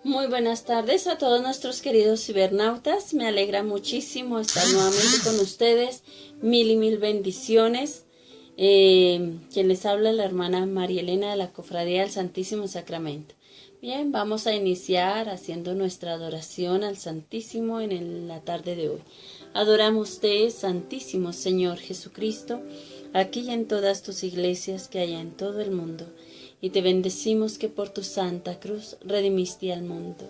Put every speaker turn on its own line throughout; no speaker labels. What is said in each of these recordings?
Muy buenas tardes a todos nuestros queridos cibernautas. Me alegra muchísimo estar nuevamente con ustedes. Mil y mil bendiciones. Quien les habla, la hermana María Elena de la Cofradía del Santísimo Sacramento. Bien, vamos a iniciar haciendo nuestra adoración al Santísimo en la tarde de hoy. Adoramos Te, Santísimo Señor Jesucristo, aquí y en todas tus iglesias que haya en todo el mundo. Y te bendecimos que por tu santa cruz redimiste al mundo.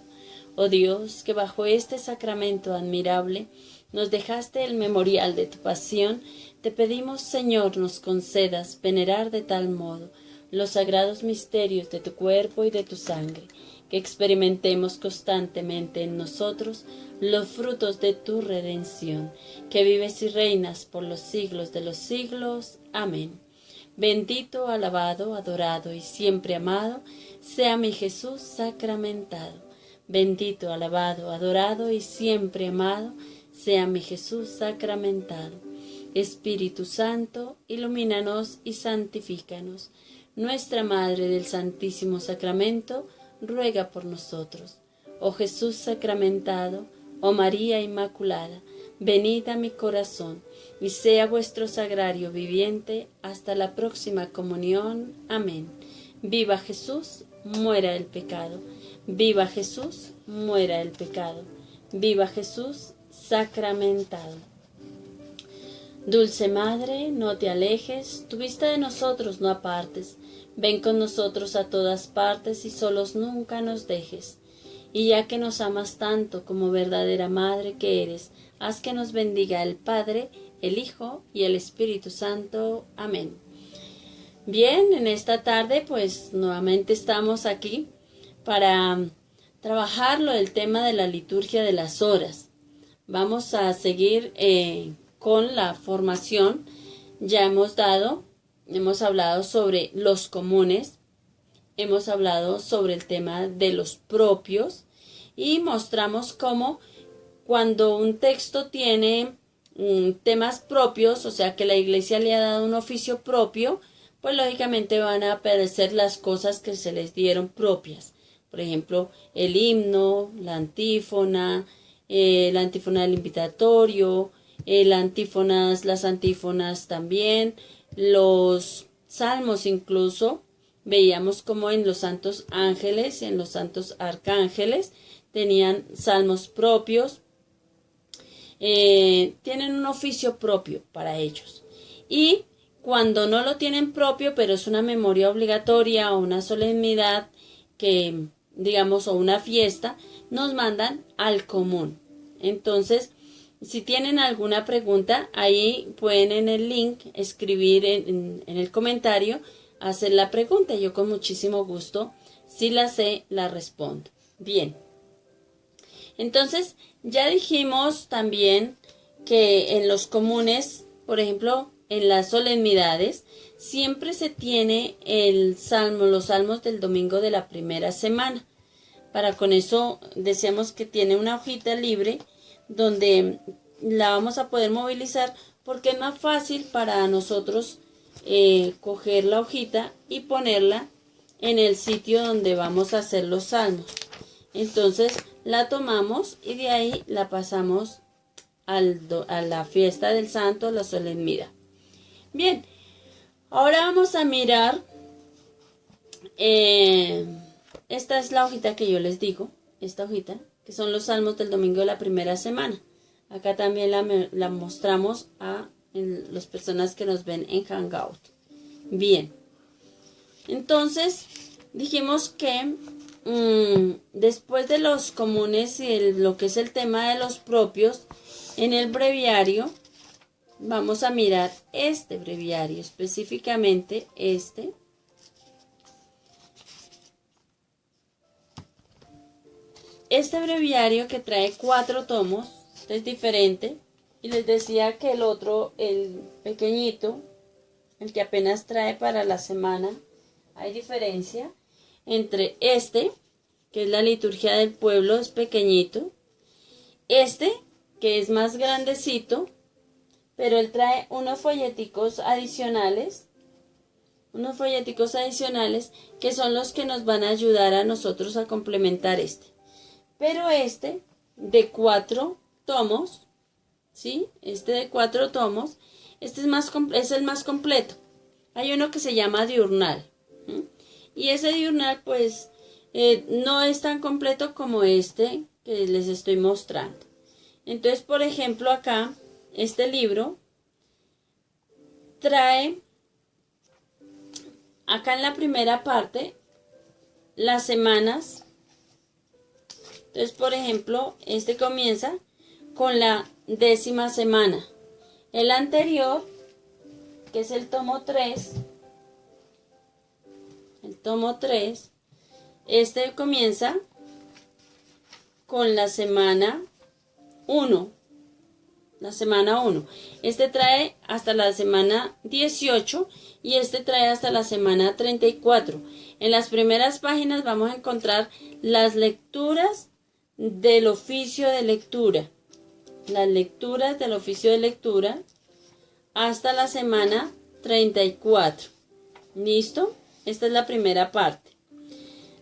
Oh Dios, que bajo este sacramento admirable nos dejaste el memorial de tu pasión, te pedimos, Señor, nos concedas venerar de tal modo los sagrados misterios de tu cuerpo y de tu sangre, que experimentemos constantemente en nosotros los frutos de tu redención, que vives y reinas por los siglos de los siglos. Amén. Bendito, alabado, adorado y siempre amado sea mi Jesús sacramentado. Bendito, alabado, adorado y siempre amado sea mi Jesús sacramentado. Espíritu Santo, ilumínanos y santifícanos. Nuestra Madre del Santísimo Sacramento, ruega por nosotros. Oh Jesús sacramentado, oh María Inmaculada, venid a mi corazón, y sea vuestro sagrario viviente hasta la próxima comunión. Amén. Viva Jesús, muera el pecado. Viva Jesús, muera el pecado. Viva Jesús sacramentado. Dulce Madre, no te alejes, tu vista de nosotros no apartes. Ven con nosotros a todas partes y solos nunca nos dejes. Y ya que nos amas tanto como verdadera Madre que eres, haz que nos bendiga el Padre, el Hijo y el Espíritu Santo. Amén. Bien, en esta tarde pues nuevamente estamos aquí para trabajar el tema de la liturgia de las horas. Vamos a seguir con la formación. Ya hemos hablado sobre los comunes, hemos hablado sobre el tema de los propios y mostramos cómo cuando un texto tiene temas propios, o sea que la iglesia le ha dado un oficio propio, pues lógicamente van a aparecer las cosas que se les dieron propias. Por ejemplo, el himno, la antífona del invitatorio, las antífonas también, los salmos incluso. Veíamos como en los santos ángeles, en los santos arcángeles, tenían salmos propios, tienen un oficio propio para ellos. Y cuando no lo tienen propio, pero es una memoria obligatoria o una solemnidad que, digamos, o una fiesta, nos mandan al común. Entonces, si tienen alguna pregunta, ahí pueden en el link escribir en el comentario, hacer la pregunta. Yo con muchísimo gusto, si la sé, la respondo. Bien. Entonces, ya dijimos también que en los comunes, por ejemplo, en las solemnidades, siempre se tiene los salmos del domingo de la primera semana. Para con eso decíamos que tiene una hojita libre donde la vamos a poder movilizar porque es más fácil para nosotros coger la hojita y ponerla en el sitio donde vamos a hacer los salmos. Entonces la tomamos y de ahí la pasamos a la fiesta del santo, la solemnidad. Bien, ahora vamos a mirar, esta es la hojita que yo les digo, esta hojita, que son los salmos del domingo de la primera semana. Acá también la mostramos a las personas que nos ven en Hangout. Bien, entonces dijimos que después de los comunes y lo que es el tema de los propios, en el breviario vamos a mirar este breviario, específicamente este. Este breviario que trae 4 tomos, es diferente. Y les decía que el otro, el pequeñito, el que apenas trae para la semana, hay diferencia entre este, que es la liturgia del pueblo, es pequeñito. Este, que es más grandecito, pero él trae unos folleticos adicionales que son los que nos van a ayudar a nosotros a complementar este. Pero este de 4 tomos, ¿sí? Este de 4 tomos, este es el más completo. Hay uno que se llama diurnal. Y ese diurnal, pues, no es tan completo como este que les estoy mostrando. Entonces, por ejemplo, acá, este libro trae, acá en la primera parte, las semanas. Entonces, por ejemplo, este comienza con la 10ª semana. El anterior, que es el tomo 3, este comienza con la semana 1. Este trae hasta la semana 18 y este trae hasta la semana 34. En las primeras páginas vamos a encontrar las lecturas del oficio de lectura. Las lecturas del oficio de lectura hasta la semana 34. ¿Listo? Esta es la primera parte.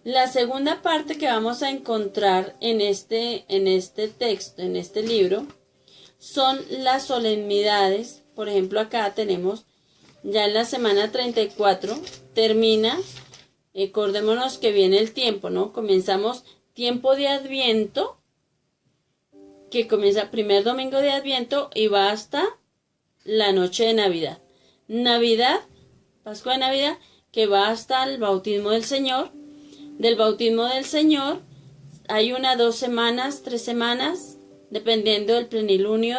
La segunda parte que vamos a encontrar en este texto, en este libro, son las solemnidades. Por ejemplo, acá tenemos ya en la semana 34, termina, acordémonos que viene el tiempo, ¿no? Comenzamos tiempo de Adviento, que comienza primer domingo de Adviento y va hasta la noche de Navidad. Navidad, Pascua de Navidad, que va hasta el bautismo del Señor. Del bautismo del Señor hay 1, 2 semanas, 3 semanas, dependiendo del plenilunio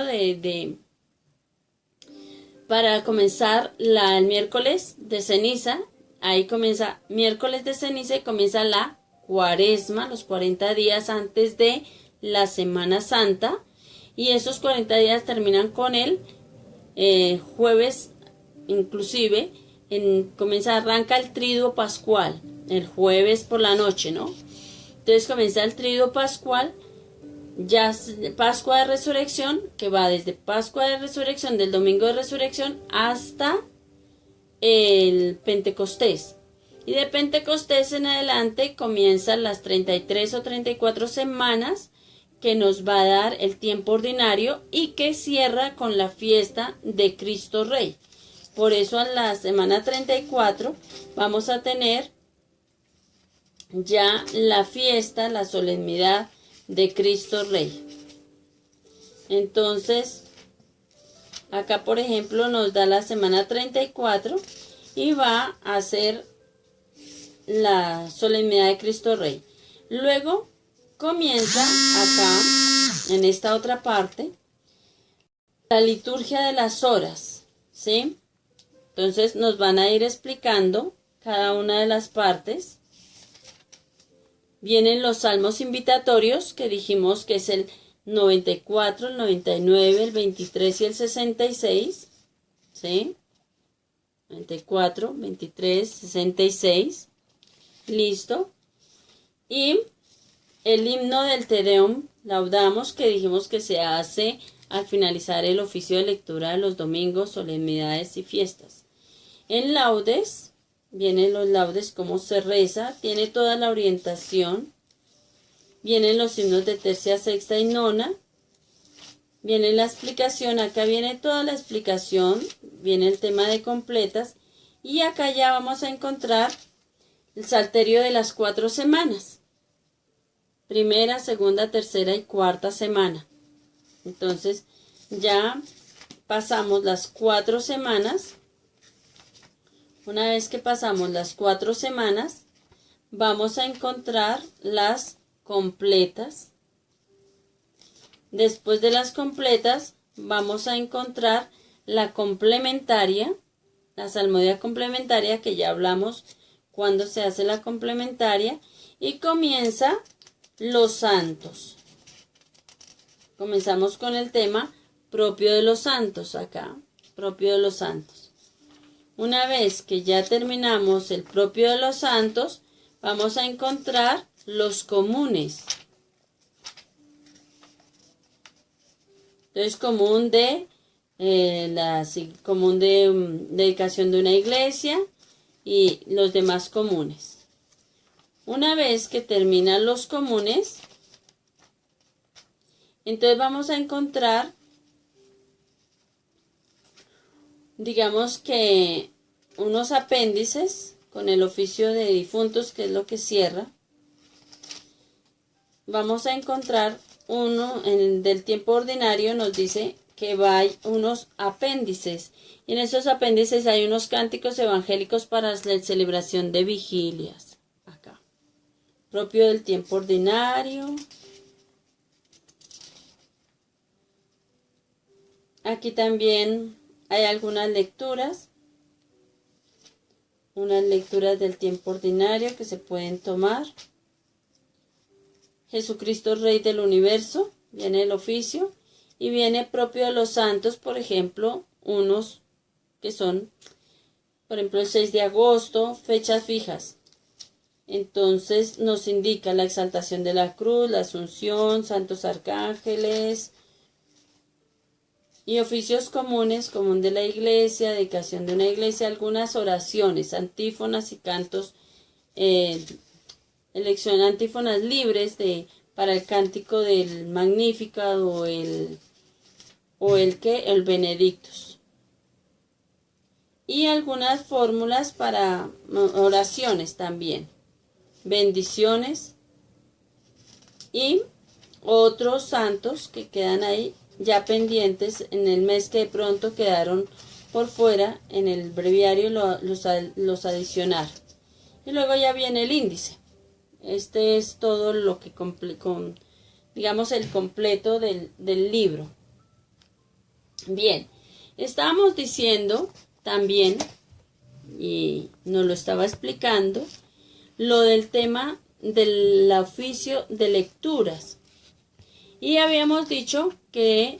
para comenzar el miércoles de ceniza. Ahí comienza miércoles de ceniza y comienza la Cuaresma, los 40 días antes de la Semana Santa, y esos 40 días terminan con el jueves, inclusive arranca el triduo pascual el jueves por la noche, ¿no? Entonces comienza el triduo pascual, ya Pascua de Resurrección, que va desde Pascua de Resurrección, del domingo de Resurrección, hasta el Pentecostés. Y de Pentecostés en adelante comienzan las 33 o 34 semanas que nos va a dar el tiempo ordinario y que cierra con la fiesta de Cristo Rey. Por eso en la semana 34 vamos a tener ya la fiesta, la solemnidad de Cristo Rey. Entonces, acá por ejemplo nos da la semana 34 y va a ser la solemnidad de Cristo Rey. Luego comienza acá, en esta otra parte, la liturgia de las horas, ¿sí? Entonces nos van a ir explicando cada una de las partes. Vienen los salmos invitatorios, que dijimos que es el 94, el 99, el 23 y el 66, ¿sí? 94, 23, 66, listo. Y el himno del Te Deum, laudamos, que dijimos que se hace al finalizar el oficio de lectura de los domingos, solemnidades y fiestas. En laudes, vienen los laudes, cómo se reza, tiene toda la orientación. Vienen los himnos de tercia, sexta y nona. Viene la explicación, acá viene toda la explicación, viene el tema de completas. Y acá ya vamos a encontrar el salterio de las 4 semanas. Primera, segunda, tercera y cuarta semana. Entonces ya pasamos las 4 semanas. Una vez que pasamos las 4 semanas, vamos a encontrar las completas. Después de las completas, vamos a encontrar la complementaria, la salmodia complementaria, que ya hablamos cuando se hace la complementaria, y comienza los santos. Comenzamos con el tema propio de los santos, acá, propio de los santos. Una vez que ya terminamos el propio de los santos, vamos a encontrar los comunes. Entonces, común de dedicación de una iglesia y los demás comunes. Una vez que terminan los comunes, Entonces vamos a encontrar, digamos que unos apéndices con el oficio de difuntos, que es lo que cierra. Vamos a encontrar uno del tiempo ordinario, nos dice que hay unos apéndices. Y en esos apéndices hay unos cánticos evangélicos para la celebración de vigilias. Acá. Propio del tiempo ordinario. Aquí también hay algunas lecturas. Unas lecturas del tiempo ordinario que se pueden tomar. Jesucristo Rey del Universo, viene el oficio, y viene propio de los santos, por ejemplo, unos que son, por ejemplo, el 6 de agosto, fechas fijas. Entonces nos indica la exaltación de la cruz, la asunción, santos arcángeles, y oficios comunes, común de la iglesia, dedicación de una iglesia, algunas oraciones, antífonas y cantos, elección antífonas libres para el cántico del Magnificat o el Benedictus. Y algunas fórmulas para oraciones también, bendiciones y otros santos que quedan ahí ya pendientes en el mes, que de pronto quedaron por fuera en el breviario, los adicionar. Y luego ya viene el índice. Este es todo lo que digamos el completo del libro. Bien, estábamos diciendo también, y nos lo estaba explicando, lo del tema del oficio de lecturas. Y habíamos dicho que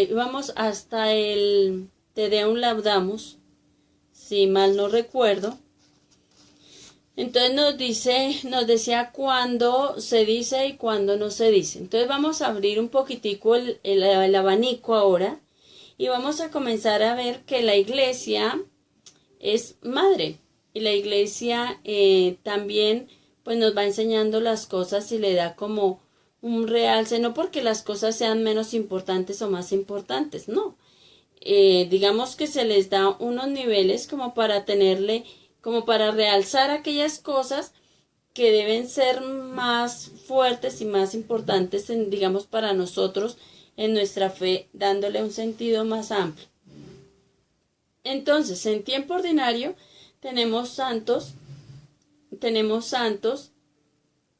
íbamos hasta el Te Deum Laudamus, si mal no recuerdo. Entonces nos decía cuándo se dice y cuándo no se dice. Entonces vamos a abrir un poquitico el abanico ahora y vamos a comenzar a ver que la iglesia es madre. Y la iglesia también pues nos va enseñando las cosas y le da como un realce, no porque las cosas sean menos importantes o más importantes, no. Digamos que se les da unos niveles como para realzar aquellas cosas que deben ser más fuertes y más importantes, digamos, para nosotros en nuestra fe, dándole un sentido más amplio. Entonces, en tiempo ordinario tenemos santos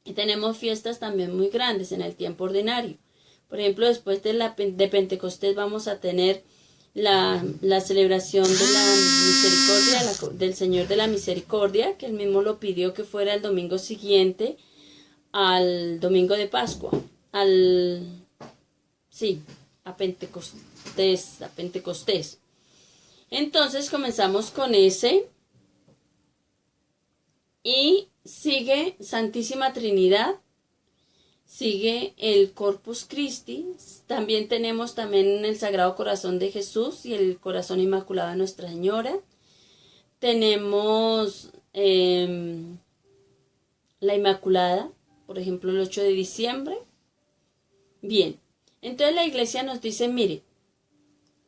y tenemos fiestas también muy grandes en el tiempo ordinario. Por ejemplo, después de Pentecostés vamos a tener la celebración de la misericordia, del Señor de la Misericordia, que él mismo lo pidió que fuera el domingo siguiente al domingo de Pascua, a Pentecostés. Entonces comenzamos con ese y sigue Santísima Trinidad, sigue el Corpus Christi, también tenemos el Sagrado Corazón de Jesús y el Corazón Inmaculado de Nuestra Señora. Tenemos la Inmaculada, por ejemplo, el 8 de diciembre. Bien, entonces la iglesia nos dice, mire,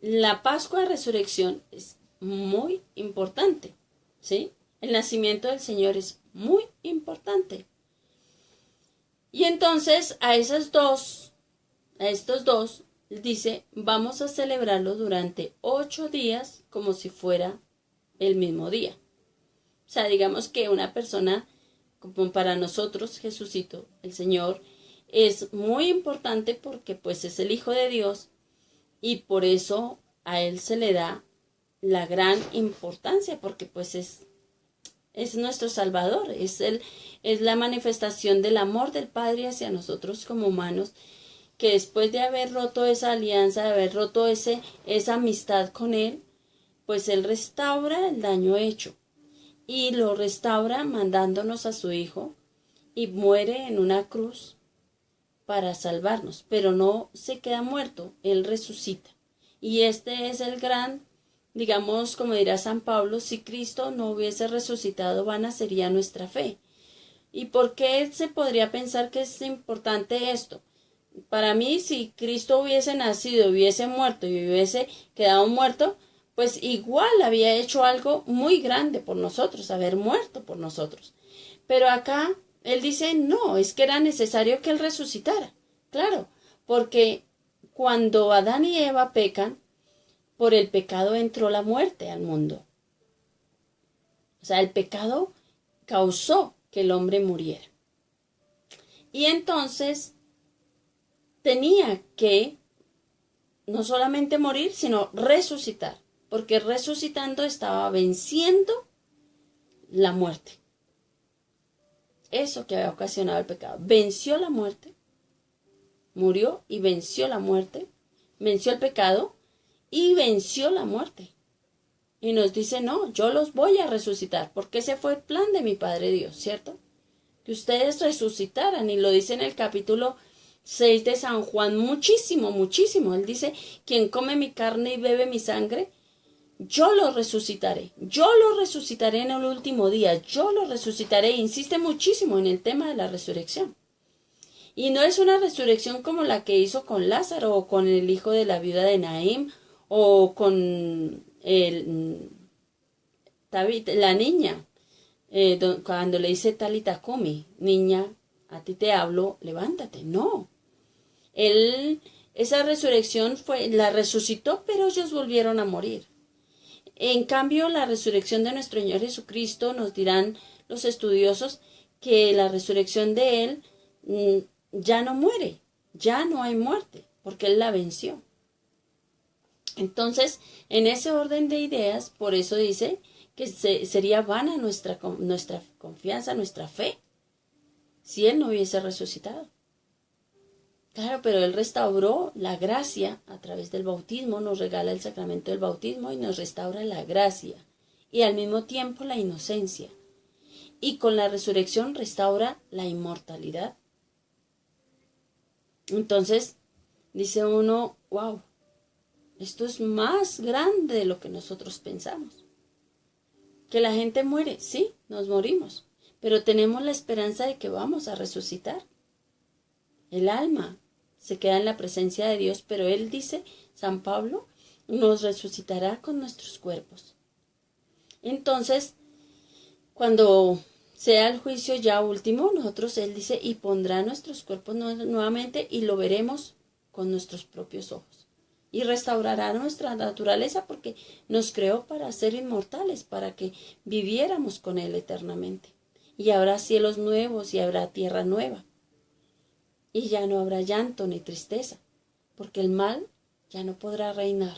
la Pascua de Resurrección es muy importante, ¿sí? El nacimiento del Señor es muy importante. Y entonces a estos dos, dice, vamos a celebrarlo durante 8 días como si fuera el mismo día. O sea, digamos que una persona, como para nosotros, Jesucito, el Señor, es muy importante porque pues es el Hijo de Dios y por eso a Él se le da la gran importancia porque pues es nuestro Salvador, es la manifestación del amor del Padre hacia nosotros como humanos, que después de haber roto esa alianza, de haber roto esa amistad con Él, pues Él restaura el daño hecho y lo restaura mandándonos a su Hijo y muere en una cruz para salvarnos, pero no se queda muerto, Él resucita. Y este es el gran, digamos, como dirá San Pablo, si Cristo no hubiese resucitado, vana sería nuestra fe. ¿Y por qué se podría pensar que es importante esto? para mí, si Cristo hubiese nacido, hubiese muerto y hubiese quedado muerto, pues igual había hecho algo muy grande por nosotros, haber muerto por nosotros. Pero acá él dice, no, es que era necesario que él resucitara. Claro, porque cuando Adán y Eva pecan, por el pecado entró la muerte al mundo. O sea, el pecado causó que el hombre muriera. Y entonces tenía que no solamente morir, sino resucitar, porque resucitando estaba venciendo la muerte. Eso que había ocasionado el pecado. Venció la muerte, murió y venció la muerte, venció el pecado y venció la muerte. Y nos dice, no, yo los voy a resucitar, porque ese fue el plan de mi Padre Dios, ¿cierto? Que ustedes resucitaran, y lo dice en el capítulo 6 de San Juan, muchísimo, muchísimo. Él dice, quien come mi carne y bebe mi sangre, yo lo resucitaré en el último día, yo lo resucitaré. Insiste muchísimo en el tema de la resurrección. Y no es una resurrección como la que hizo con Lázaro o con el hijo de la viuda de Naim o con la niña, cuando le dice Talita Kumi, niña, a ti te hablo, levántate. No, esa resurrección la resucitó, pero ellos volvieron a morir. En cambio, la resurrección de nuestro Señor Jesucristo, nos dirán los estudiosos, que la resurrección de Él ya no muere, ya no hay muerte, porque Él la venció. Entonces, en ese orden de ideas, por eso dice que sería vana nuestra confianza, nuestra fe, si Él no hubiese resucitado. Claro, pero Él restauró la gracia a través del bautismo, nos regala el sacramento del bautismo y nos restaura la gracia y al mismo tiempo la inocencia. Y con la resurrección restaura la inmortalidad. Entonces, dice uno, wow, esto es más grande de lo que nosotros pensamos. Que la gente muere, sí, nos morimos, pero tenemos la esperanza de que vamos a resucitar. El alma se queda en la presencia de Dios, pero Él dice, San Pablo, nos resucitará con nuestros cuerpos. Entonces, cuando sea el juicio ya último, Él dice, y pondrá nuestros cuerpos nuevamente y lo veremos con nuestros propios ojos. Y restaurará nuestra naturaleza porque nos creó para ser inmortales, para que viviéramos con Él eternamente. Y habrá cielos nuevos y habrá tierra nueva. Y ya no habrá llanto ni tristeza, porque el mal ya no podrá reinar.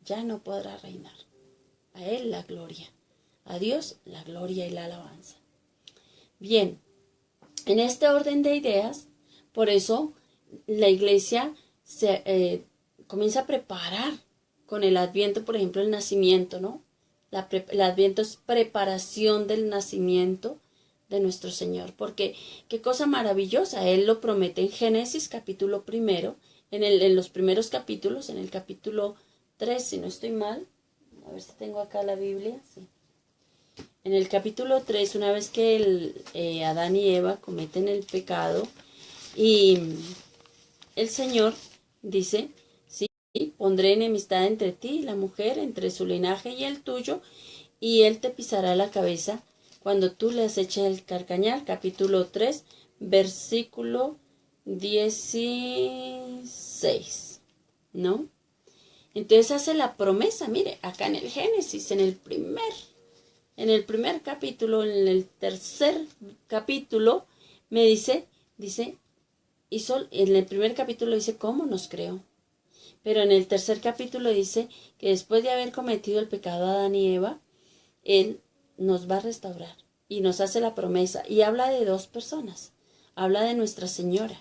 Ya no podrá reinar. A Él la gloria. A Dios la gloria y la alabanza. Bien, en este orden de ideas, por eso la Iglesia comienza a preparar con el Adviento, por ejemplo, el nacimiento, ¿no? El Adviento es preparación del nacimiento de nuestro Señor, porque qué cosa maravillosa, Él lo promete en Génesis capítulo 1, en los primeros capítulos, en el capítulo 3, si no estoy mal, a ver si tengo acá la Biblia, sí. En el capítulo 3, una vez que Adán y Eva cometen el pecado, y el Señor dice, sí, pondré enemistad entre ti y la mujer, entre su linaje y el tuyo, y él te pisará la cabeza cuando tú le has hecho el carcañal. Capítulo 3, versículo 16, ¿no? Entonces hace la promesa, mire, acá en el Génesis, en el primer capítulo, en el tercer capítulo, me dice, en el primer capítulo dice cómo nos creó. Pero en el tercer capítulo dice que después de haber cometido el pecado Adán y Eva, Él nos va a restaurar y nos hace la promesa. Y habla de dos personas. Habla de Nuestra Señora.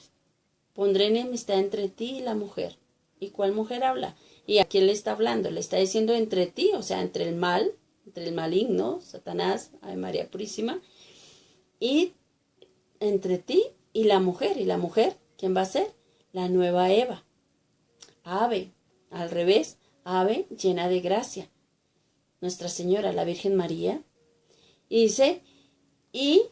Pondré enemistad entre ti y la mujer. ¿Y cuál mujer habla? ¿Y a quién le está hablando? Le está diciendo entre ti, o sea, entre el mal, entre el maligno, Satanás, Ave María Purísima, y entre ti y la mujer. ¿Y la mujer quién va a ser? La nueva Eva. Ave, al revés, ave llena de gracia. Nuestra Señora, la Virgen María. Y dice, y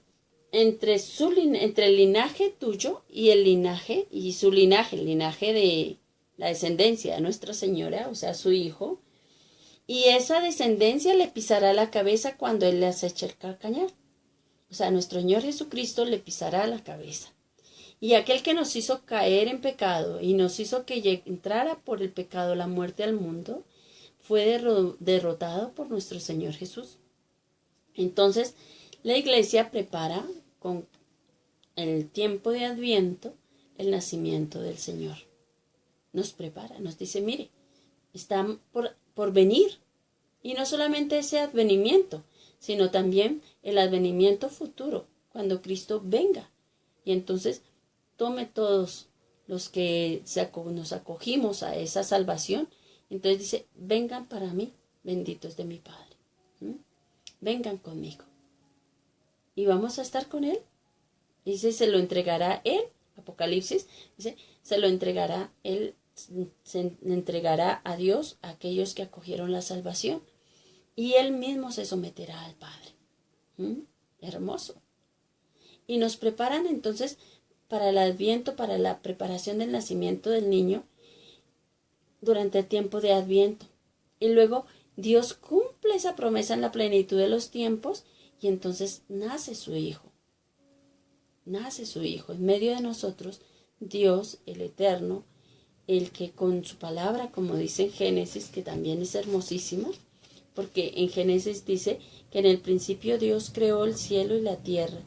entre el linaje tuyo y el linaje, y su linaje, el linaje de la descendencia de Nuestra Señora, o sea, su hijo, y esa descendencia le pisará la cabeza cuando él les eche el calcañar. O sea, nuestro Señor Jesucristo le pisará la cabeza. Y aquel que nos hizo caer en pecado y nos hizo que entrara por el pecado la muerte al mundo, fue derrotado por nuestro Señor Jesús. Entonces, la iglesia prepara con el tiempo de Adviento el nacimiento del Señor. Nos prepara, nos dice, mire, está por venir. Y no solamente ese advenimiento, sino también el advenimiento futuro, cuando Cristo venga. Y entonces tome todos los que nos acogimos a esa salvación. Entonces dice, vengan para mí, benditos de mi Padre. Vengan conmigo. Y vamos a estar con Él. Dice, se lo entregará Él. Apocalipsis dice, se lo entregará Él. Se entregará a Dios a aquellos que acogieron la salvación. Y Él mismo se someterá al Padre. Hermoso. Y nos preparan entonces para el Adviento, para la preparación del nacimiento del niño durante el tiempo de Adviento. Y luego Dios cumple esa promesa en la plenitud de los tiempos y entonces nace su Hijo. Nace su Hijo. En medio de nosotros, Dios, el Eterno, el que con su palabra, como dice en Génesis, que también es hermosísima, porque en Génesis dice que en el principio Dios creó el cielo y la tierra.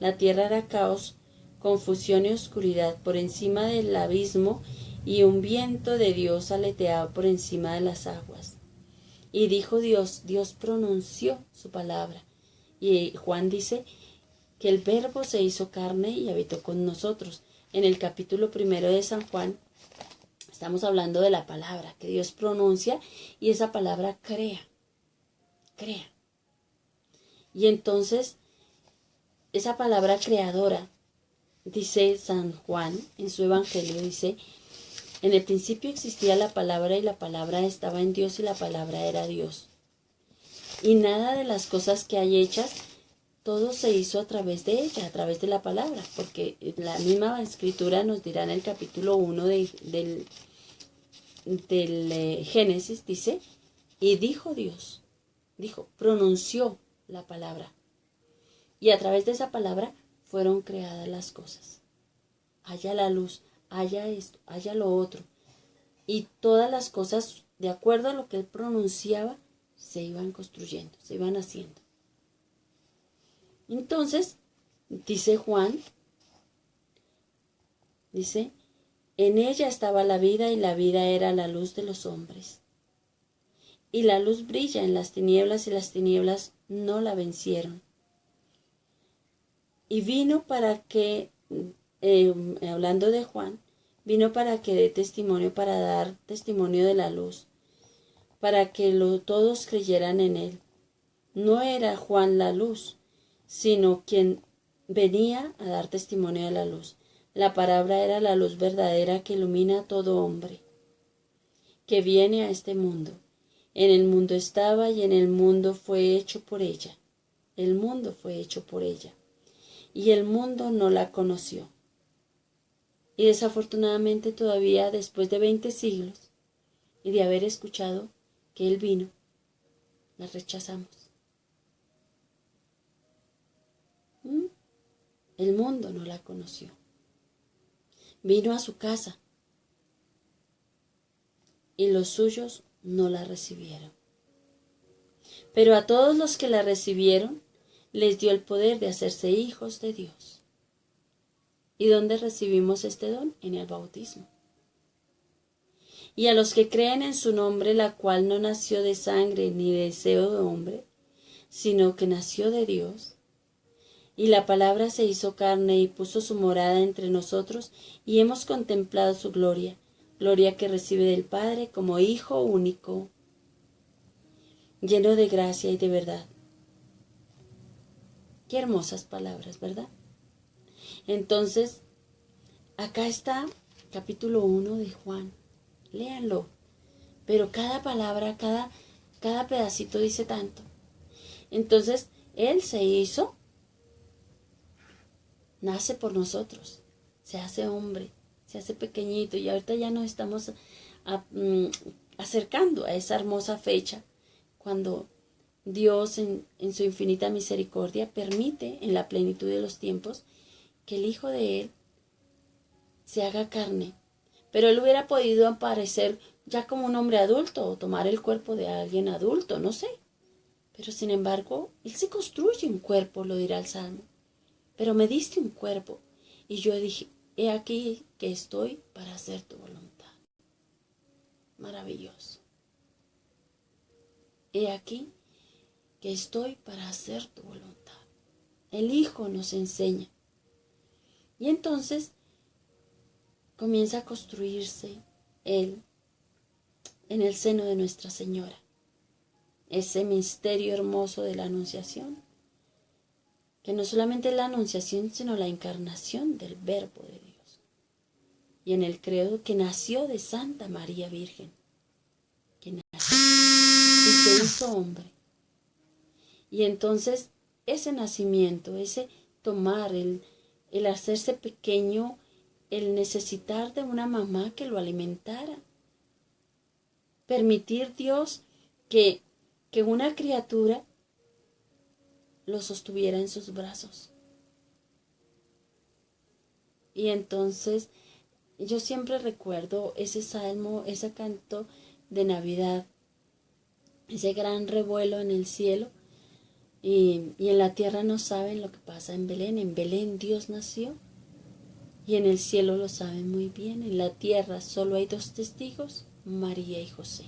La tierra era caos, confusión y oscuridad por encima del abismo, y un viento de Dios aleteaba por encima de las aguas. Y dijo Dios, Dios pronunció su palabra. Y Juan dice que el Verbo se hizo carne y habitó con nosotros. En el capítulo 1 de San Juan estamos hablando de la palabra que Dios pronuncia y esa palabra crea. Y entonces, esa palabra creadora, dice San Juan en su Evangelio, dice, en el principio existía la palabra y la palabra estaba en Dios y la palabra era Dios. Y nada de las cosas que hay hechas, todo se hizo a través de ella, a través de la palabra, porque la misma Escritura nos dirá en el capítulo 1 del Génesis, dice, y dijo Dios, pronunció la palabra. Y a través de esa palabra fueron creadas las cosas. Haya la luz, haya esto, haya lo otro. Y todas las cosas, de acuerdo a lo que él pronunciaba, se iban construyendo, se iban haciendo. Entonces, dice Juan, dice, en ella estaba la vida y la vida era la luz de los hombres. Y la luz brilla en las tinieblas y las tinieblas no la vencieron. Y vino para que, hablando de Juan, vino para que dé testimonio, para dar testimonio de la luz, para que todos creyeran en él. No era Juan la luz, sino quien venía a dar testimonio de la luz. La palabra era la luz verdadera que ilumina a todo hombre que viene a este mundo. En el mundo estaba y en el mundo fue hecho por ella. El mundo fue hecho por ella. Y el mundo no la conoció. Y desafortunadamente todavía después de 20 siglos y de haber escuchado que Él vino, la rechazamos. El mundo no la conoció. Vino a su casa y los suyos no la recibieron. Pero a todos los que la recibieron, les dio el poder de hacerse hijos de Dios. ¿Y dónde recibimos este don? En el bautismo. Y a los que creen en su nombre, la cual no nació de sangre ni de deseo de hombre, sino que nació de Dios. Y la palabra se hizo carne y puso su morada entre nosotros, y hemos contemplado su gloria, gloria que recibe del Padre como Hijo único, lleno de gracia y de verdad. Qué hermosas palabras, ¿verdad? Entonces, acá está capítulo 1 de Juan. Léanlo. Pero cada palabra, cada pedacito dice tanto. Entonces, Él se hizo nace por nosotros, se hace hombre, se hace pequeñito y ahorita ya nos estamos acercando a esa hermosa fecha cuando Dios en su infinita misericordia permite en la plenitud de los tiempos que el Hijo de Él se haga carne. Pero Él hubiera podido aparecer ya como un hombre adulto o tomar el cuerpo de alguien adulto, no sé. Pero sin embargo, Él se construye un cuerpo, lo dirá el Salmo. Pero me diste un cuerpo y yo dije, he aquí que estoy para hacer tu voluntad. Maravilloso. He aquí que estoy para hacer tu voluntad. El Hijo nos enseña. Y entonces comienza a construirse Él en el seno de Nuestra Señora. Ese misterio hermoso de la Anunciación, que no solamente es la Anunciación, sino la encarnación del Verbo de Dios. Y en el credo que nació de Santa María Virgen, que nació y se hizo hombre. Y entonces ese nacimiento, ese tomar, el hacerse pequeño, el necesitar de una mamá que lo alimentara. Permitir Dios que una criatura lo sostuviera en sus brazos. Y entonces yo siempre recuerdo ese salmo, ese canto de Navidad, ese gran revuelo en el cielo. Y en la tierra no saben lo que pasa en Belén. En Belén Dios nació y en el cielo lo saben muy bien. En la tierra solo hay dos testigos, María y José.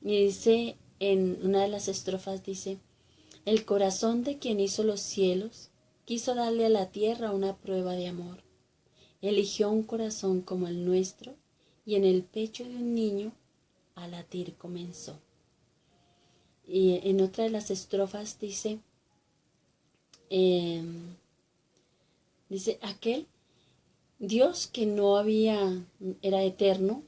Y dice, en una de las estrofas dice, el corazón de quien hizo los cielos quiso darle a la tierra una prueba de amor. Eligió un corazón como el nuestro y en el pecho de un niño a latir comenzó. Y en otra de las estrofas dice, aquel Dios que era eterno,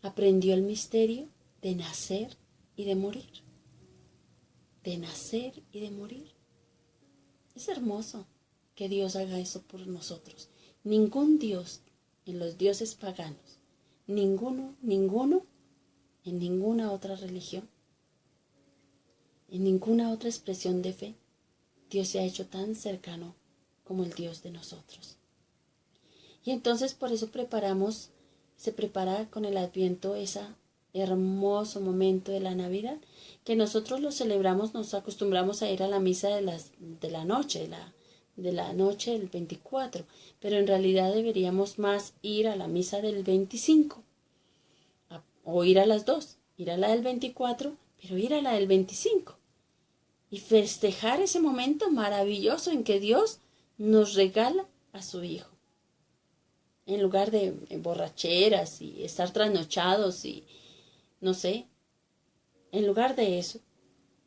aprendió el misterio de nacer y de morir. De nacer y de morir. Es hermoso que Dios haga eso por nosotros. Ningún Dios en los dioses paganos, ninguno, en ninguna otra religión, en ninguna otra expresión de fe, Dios se ha hecho tan cercano como el Dios de nosotros. Y entonces por eso se prepara con el Adviento ese hermoso momento de la Navidad, que nosotros lo celebramos, nos acostumbramos a ir a la misa de la noche del 24, pero en realidad deberíamos más ir a la misa del 25, o ir a las dos, ir a la del 24, pero ir a la del 25. Y festejar ese momento maravilloso en que Dios nos regala a su Hijo. En lugar de borracheras y estar trasnochados y no sé, en lugar de eso,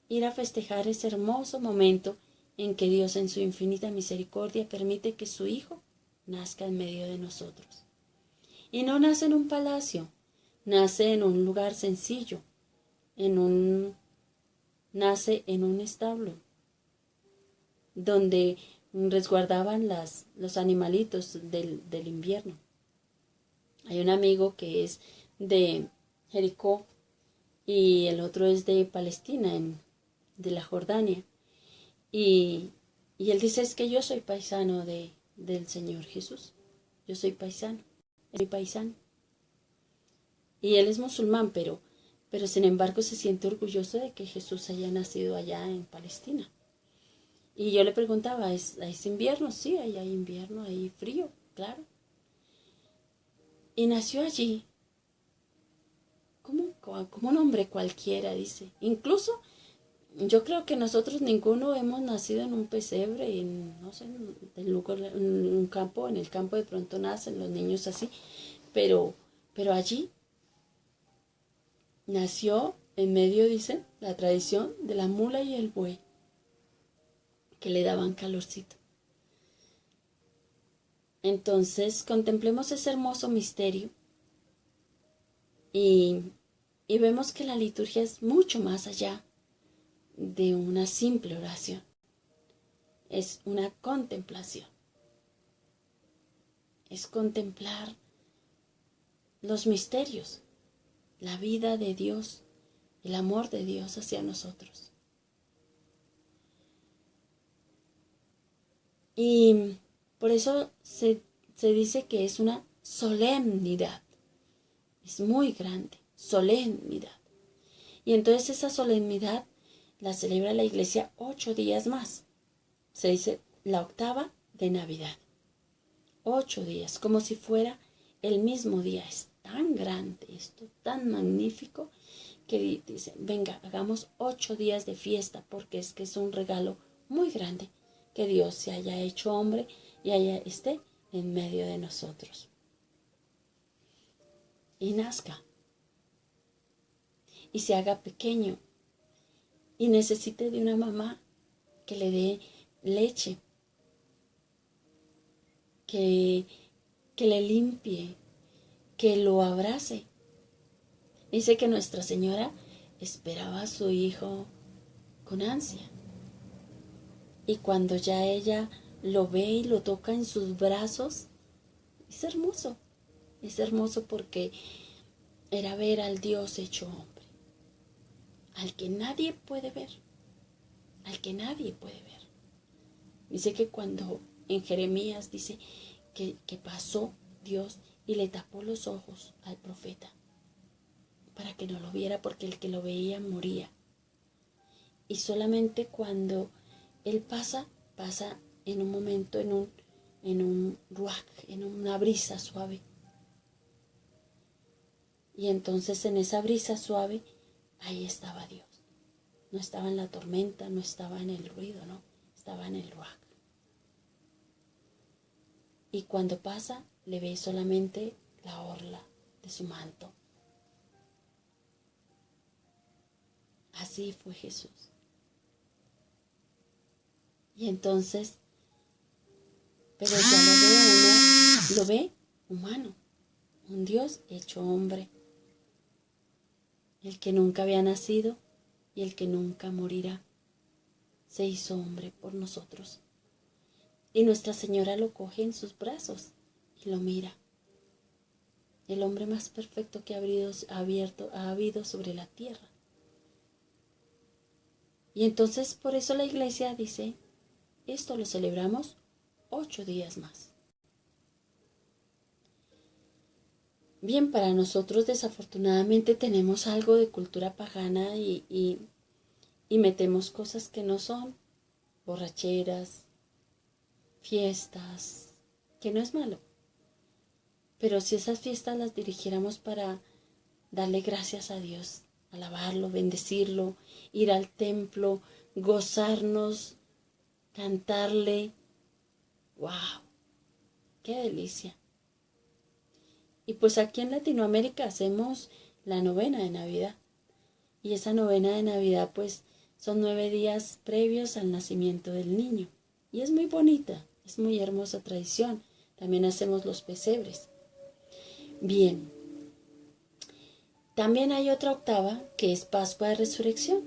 ir a festejar ese hermoso momento en que Dios en su infinita misericordia permite que su Hijo nazca en medio de nosotros. Y no nace en un palacio, nace en un lugar sencillo, nace en un establo, donde resguardaban los animalitos del invierno. Hay un amigo que es de Jericó y el otro es de Palestina, de la Jordania. Y él dice, es que yo soy paisano del Señor Jesús. Yo soy paisano, es mi paisano. Y él es musulmán, pero sin embargo se siente orgulloso de que Jesús haya nacido allá en Palestina. Y yo le preguntaba, ¿es invierno? Sí, hay invierno, hay frío, claro. Y nació allí, como un hombre cualquiera, dice. Incluso yo creo que nosotros ninguno hemos nacido en un pesebre, en un campo, en el campo de pronto nacen los niños así, pero allí nació en medio, dice, la tradición de la mula y el buey, que le daban calorcito. Entonces, contemplemos ese hermoso misterio y vemos que la liturgia es mucho más allá de una simple oración. Es una contemplación. es contemplar los misterios, la vida de Dios, el amor de Dios hacia nosotros. Y por eso se dice que es una solemnidad. Es muy grande, solemnidad. Y entonces esa solemnidad la celebra la iglesia 8 días más. Se dice la octava de Navidad. 8 días, como si fuera el mismo día. Es tan grande esto, tan magnífico, que dice, venga, hagamos 8 días de fiesta, porque es que es un regalo muy grande que Dios se haya hecho hombre y esté en medio de nosotros. Y nazca. Y se haga pequeño. Y necesite de una mamá que le dé leche. Que le limpie. Que lo abrace. Dice que Nuestra Señora esperaba a su hijo con ansia. Y cuando ya ella lo ve y lo toca en sus brazos, es hermoso. Es hermoso porque era ver al Dios hecho hombre, al que nadie puede ver, al que nadie puede ver. Dice que cuando en Jeremías dice que pasó Dios y le tapó los ojos al profeta para que no lo viera, porque el que lo veía moría. Y solamente cuando Él pasa en un momento, en un ruach, en una brisa suave. Y entonces en esa brisa suave, ahí estaba Dios. No estaba en la tormenta, no estaba en el ruido, no, estaba en el ruach. Y cuando pasa, le ve solamente la orla de su manto. Así fue Jesús. Y entonces, pero ya lo ve humano, un Dios hecho hombre, el que nunca había nacido y el que nunca morirá, se hizo hombre por nosotros. Y Nuestra Señora lo coge en sus brazos y lo mira. El hombre más perfecto que ha habido sobre la tierra. Y entonces por eso la iglesia dice, esto lo celebramos 8 días más. Bien, para nosotros desafortunadamente tenemos algo de cultura pagana y metemos cosas que no son, borracheras, fiestas, que no es malo. Pero si esas fiestas las dirigiéramos para darle gracias a Dios, alabarlo, bendecirlo, ir al templo, gozarnos, cantarle, ¡wow! ¡Qué delicia! Y pues aquí en Latinoamérica hacemos la novena de Navidad. Y esa novena de Navidad pues son 9 días previos al nacimiento del niño. Y es muy bonita, es muy hermosa tradición. También hacemos los pesebres. Bien. También hay otra octava que es Pascua de Resurrección.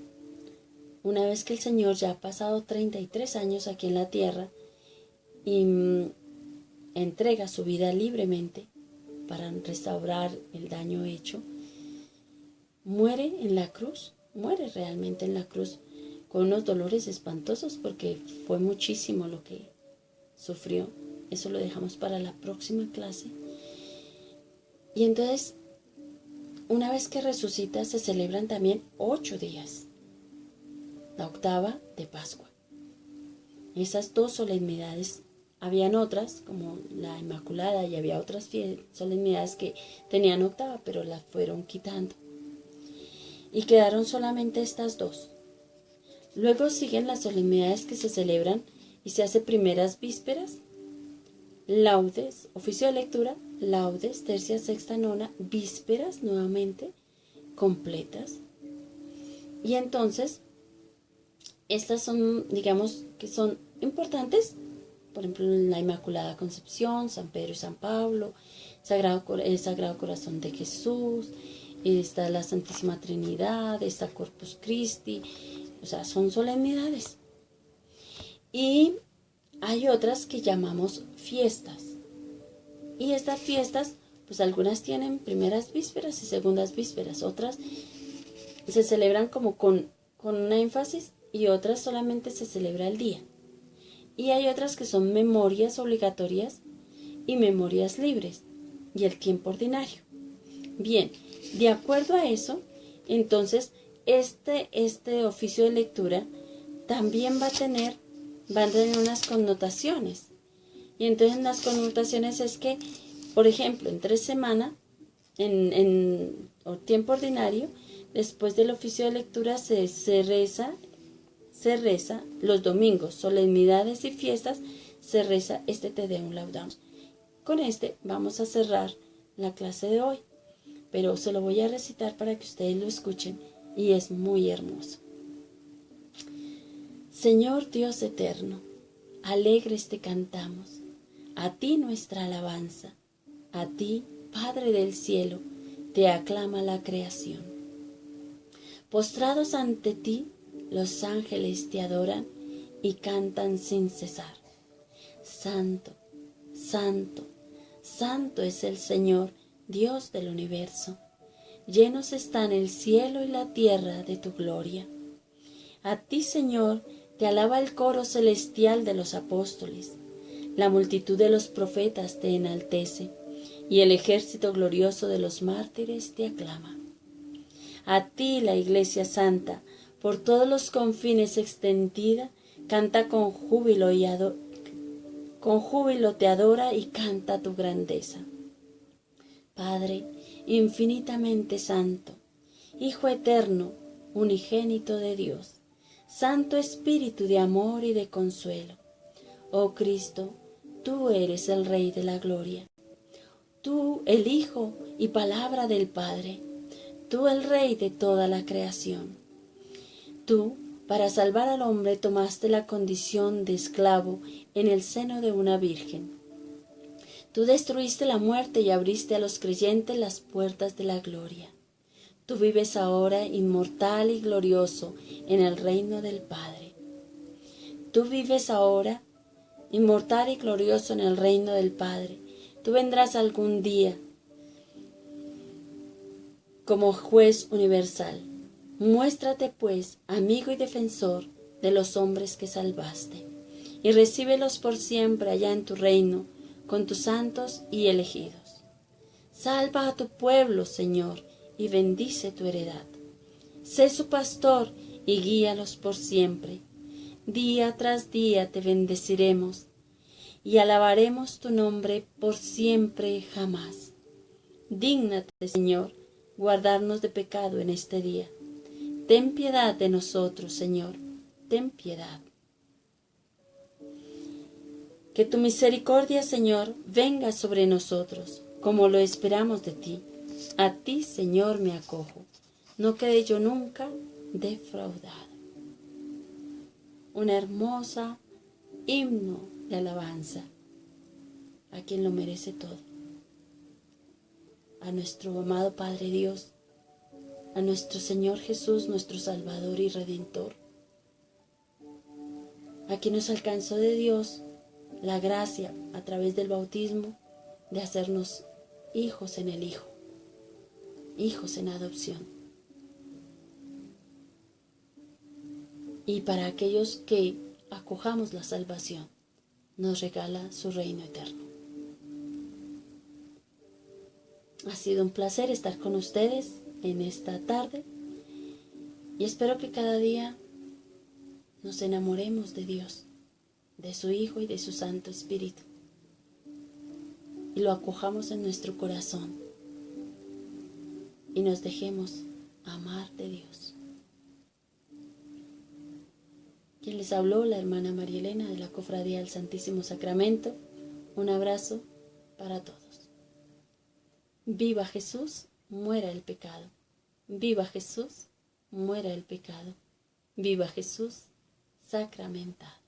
Una vez que el Señor ya ha pasado 33 años aquí en la tierra y entrega su vida libremente para restaurar el daño hecho, muere en la cruz, muere realmente en la cruz con unos dolores espantosos porque fue muchísimo lo que sufrió. Eso lo dejamos para la próxima clase. Y entonces, una vez que resucita, se celebran también 8 días. La octava de Pascua. Esas 2 solemnidades, habían otras, como la Inmaculada, y había otras solemnidades que tenían octava, pero las fueron quitando. Y quedaron solamente estas 2. Luego siguen las solemnidades que se celebran y se hace primeras vísperas, laudes, oficio de lectura, laudes, tercia, sexta, nona, vísperas nuevamente, completas. Y entonces, estas son, digamos, que son importantes, por ejemplo, la Inmaculada Concepción, San Pedro y San Pablo, el Sagrado Corazón de Jesús, está la Santísima Trinidad, está Corpus Christi, o sea, son solemnidades. Y hay otras que llamamos fiestas. Y estas fiestas, pues algunas tienen primeras vísperas y segundas vísperas, otras se celebran como con un énfasis y otras solamente se celebra el día. Y hay otras que son memorias obligatorias y memorias libres y el tiempo ordinario. Bien, de acuerdo a eso, entonces este oficio de lectura también va a tener unas connotaciones. Y entonces las connotaciones es que, por ejemplo, en 3 semanas, en tiempo ordinario, después del oficio de lectura se reza los domingos, solemnidades y fiestas, se reza este Te Deum Laudamus. Con este vamos a cerrar la clase de hoy, pero se lo voy a recitar para que ustedes lo escuchen y es muy hermoso. Señor Dios eterno, alegres te cantamos, a ti nuestra alabanza, a ti, Padre del cielo, te aclama la creación. Postrados ante ti, los ángeles te adoran y cantan sin cesar. Santo, santo, santo es el Señor, Dios del universo. Llenos están el cielo y la tierra de tu gloria. A ti, Señor, te alaba el coro celestial de los apóstoles. La multitud de los profetas te enaltece, y el ejército glorioso de los mártires te aclama. A ti, la Iglesia Santa, por todos los confines extendida, canta con júbilo te adora y canta tu grandeza. Padre infinitamente santo, Hijo eterno, unigénito de Dios, Santo Espíritu de amor y de consuelo. Oh Cristo, tú eres el Rey de la gloria. Tú, el Hijo y Palabra del Padre. Tú, el Rey de toda la creación. Tú, para salvar al hombre, tomaste la condición de esclavo en el seno de una virgen. Tú destruiste la muerte y abriste a los creyentes las puertas de la gloria. Tú vives ahora inmortal y glorioso en el reino del Padre. Tú vives ahora inmortal y glorioso en el reino del Padre. Tú vendrás algún día como juez universal. Muéstrate, pues, amigo y defensor de los hombres que salvaste, y recíbelos por siempre allá en tu reino, con tus santos y elegidos. Salva a tu pueblo, Señor, y bendice tu heredad. Sé su pastor y guíalos por siempre. Día tras día te bendeciremos y alabaremos tu nombre por siempre jamás. Dígnate, Señor, guardarnos de pecado en este día. Ten piedad de nosotros, Señor, ten piedad. Que tu misericordia, Señor, venga sobre nosotros, como lo esperamos de ti. A ti, Señor, me acojo. No quede yo nunca defraudado. Una hermosa himno de alabanza a quien lo merece todo. A nuestro amado Padre Dios, a nuestro Señor Jesús, nuestro Salvador y Redentor, a quien nos alcanzó de Dios la gracia a través del bautismo de hacernos hijos en el Hijo, hijos en adopción. Y para aquellos que acojamos la salvación, nos regala su reino eterno. Ha sido un placer estar con ustedes en esta tarde y espero que cada día nos enamoremos de Dios, de su Hijo y de su Santo Espíritu y lo acojamos en nuestro corazón y nos dejemos amar de Dios. Quien les habló, la hermana María Elena de la Cofradía del Santísimo Sacramento. Un abrazo para todos. Viva Jesús, muera el pecado. Viva Jesús, muera el pecado. Viva Jesús, sacramentado.